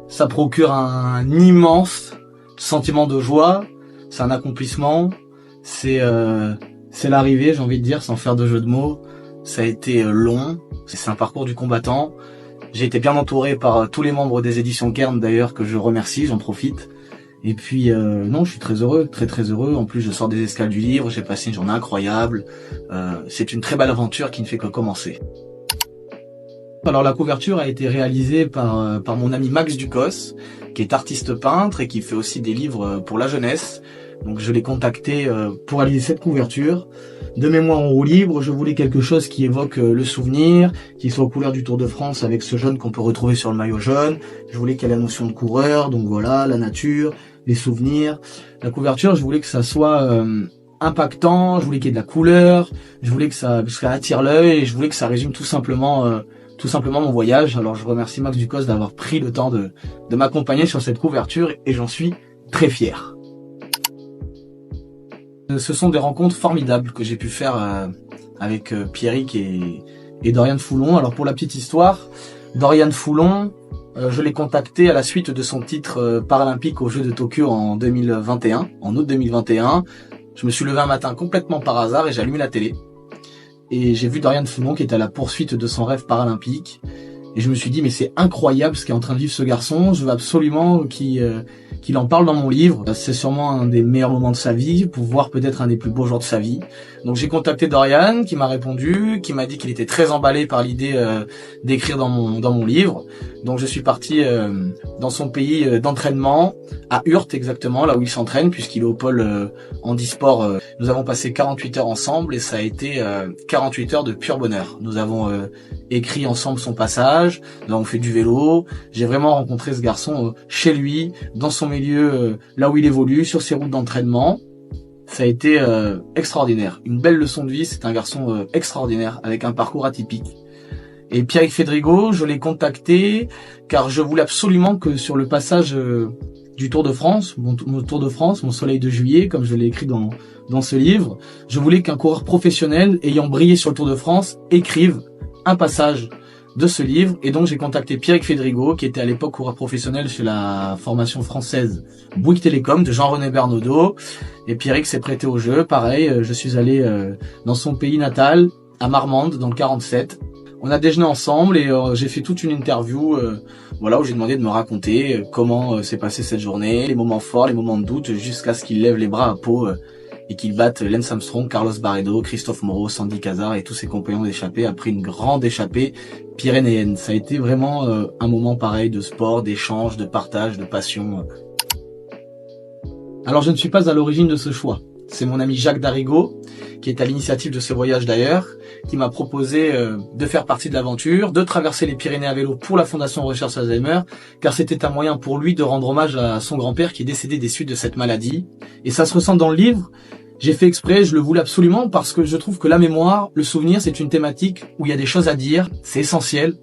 Ça procure un immense sentiment de joie, c'est un accomplissement, c'est l'arrivée, j'ai envie de dire, sans faire de jeu de mots. Ça a été long, c'est un parcours du combattant. J'ai été bien entouré par tous les membres des éditions Kern d'ailleurs, que je remercie, j'en profite. Et puis non, je suis très heureux, très heureux. En plus, je sors des escales du livre, j'ai passé une journée incroyable. C'est une très belle aventure qui ne fait que commencer. Alors la couverture a été réalisée par mon ami Max Ducos, qui est artiste peintre et qui fait aussi des livres pour la jeunesse. Donc je l'ai contacté pour réaliser cette couverture. De mémoire en roue libre, je voulais quelque chose qui évoque le souvenir, qui soit aux couleurs du Tour de France avec ce jaune qu'on peut retrouver sur le maillot jaune. Je voulais qu'il y ait la notion de coureur, donc voilà, la nature, les souvenirs. La couverture, je voulais que ça soit impactant, je voulais qu'il y ait de la couleur, je voulais que ça attire l'œil et je voulais que ça résume tout simplement mon voyage. Alors je remercie Max Ducos d'avoir pris le temps de m'accompagner sur cette couverture et j'en suis très fier. Ce sont des rencontres formidables que j'ai pu faire avec Pierrick et Dorian Foulon. Alors pour la petite histoire, Dorian Foulon, je l'ai contacté à la suite de son titre paralympique aux Jeux de Tokyo en 2021, en août 2021. Je me suis levé un matin complètement par hasard et j'ai allumé la télé. Et j'ai vu Dorian Foulon qui était à la poursuite de son rêve paralympique. Et je me suis dit, mais c'est incroyable ce qu'est en train de vivre ce garçon. Je veux absolument qu'il en parle dans mon livre. C'est sûrement un des meilleurs moments de sa vie, pour voir peut-être un des plus beaux jours de sa vie. Donc j'ai contacté Dorian, qui m'a répondu, qui m'a dit qu'il était très emballé par l'idée d'écrire dans mon livre. Donc je suis parti dans son pays d'entraînement, à Urt exactement, là où il s'entraîne, puisqu'il est au pôle handisport. Nous avons passé 48 heures ensemble et ça a été 48 heures de pur bonheur. Nous avons écrit ensemble son passage, nous avons fait du vélo. J'ai vraiment rencontré ce garçon chez lui, dans son milieu, là où il évolue, sur ses routes d'entraînement. Ça a été extraordinaire, une belle leçon de vie. C'est un garçon extraordinaire, avec un parcours atypique. Et Pierrick Fédrigo, je l'ai contacté car je voulais absolument que sur le passage du Tour de France, mon Tour de France, mon soleil de juillet, comme je l'ai écrit dans ce livre, je voulais qu'un coureur professionnel ayant brillé sur le Tour de France écrive un passage de ce livre. Et donc j'ai contacté Pierrick Fédrigo, qui était à l'époque coureur professionnel chez la formation française Bouygues Télécom de Jean-René Bernaudot. Et Pierrick s'est prêté au jeu. Pareil, je suis allé dans son pays natal, à Marmande, dans le 47. On a déjeuné ensemble et j'ai fait toute une interview où j'ai demandé de me raconter comment s'est passée cette journée, les moments forts, les moments de doute, jusqu'à ce qu'il lève les bras à Pau et qu'il batte Lance Armstrong, Carlos Barredo, Christophe Moreau, Sandy Cazard et tous ses compagnons d'échappée après une grande échappée pyrénéenne. Ça a été vraiment un moment pareil de sport, d'échange, de partage, de passion. Alors je ne suis pas à l'origine de ce choix. C'est mon ami Jacques Darigo, qui est à l'initiative de ce voyage d'ailleurs, qui m'a proposé de faire partie de l'aventure, de traverser les Pyrénées à vélo pour la Fondation Recherche Alzheimer, car c'était un moyen pour lui de rendre hommage à son grand-père qui est décédé des suites de cette maladie. Et ça se ressent dans le livre. J'ai fait exprès, je le voulais absolument, parce que je trouve que la mémoire, le souvenir, c'est une thématique où il y a des choses à dire, c'est essentiel.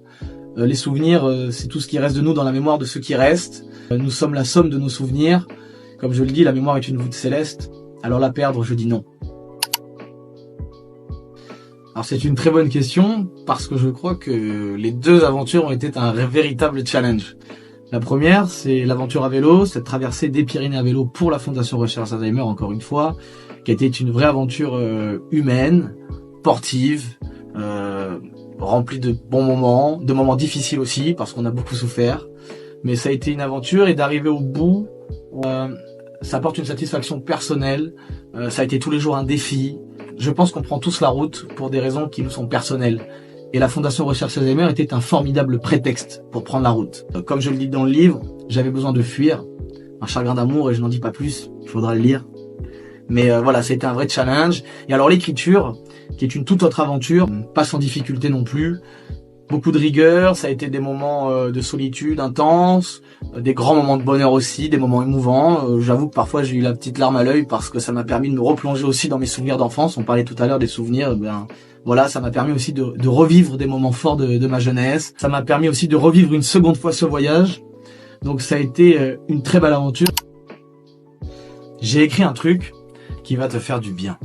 Les souvenirs, c'est tout ce qui reste de nous dans la mémoire de ceux qui restent. Nous sommes la somme de nos souvenirs. Comme je le dis, la mémoire est une voûte céleste. Alors la perdre, je dis non. Alors c'est une très bonne question, parce que je crois que les deux aventures ont été un véritable challenge. La première, c'est l'aventure à vélo, cette traversée des Pyrénées à vélo pour la Fondation Recherche Alzheimer, encore une fois, qui a été une vraie aventure humaine, sportive, remplie de bons moments, de moments difficiles aussi, parce qu'on a beaucoup souffert. Mais ça a été une aventure, et d'arriver au bout, ça apporte une satisfaction personnelle, ça a été tous les jours un défi. Je pense qu'on prend tous la route pour des raisons qui nous sont personnelles. Et la Fondation Recherche Alzheimer était un formidable prétexte pour prendre la route. Comme je le dis dans le livre, j'avais besoin de fuir, un chagrin d'amour, et je n'en dis pas plus, il faudra le lire. Mais voilà, c'était un vrai challenge. Et alors l'écriture, qui est une toute autre aventure, pas sans difficulté non plus. Beaucoup de rigueur, ça a été des moments de solitude intenses, des grands moments de bonheur aussi, des moments émouvants. J'avoue que parfois j'ai eu la petite larme à l'œil parce que ça m'a permis de me replonger aussi dans mes souvenirs d'enfance. On parlait tout à l'heure des souvenirs, voilà, ça m'a permis aussi de revivre des moments forts de ma jeunesse. Ça m'a permis aussi de revivre une seconde fois ce voyage. Donc ça a été une très belle aventure. J'ai écrit un truc qui va te faire du bien.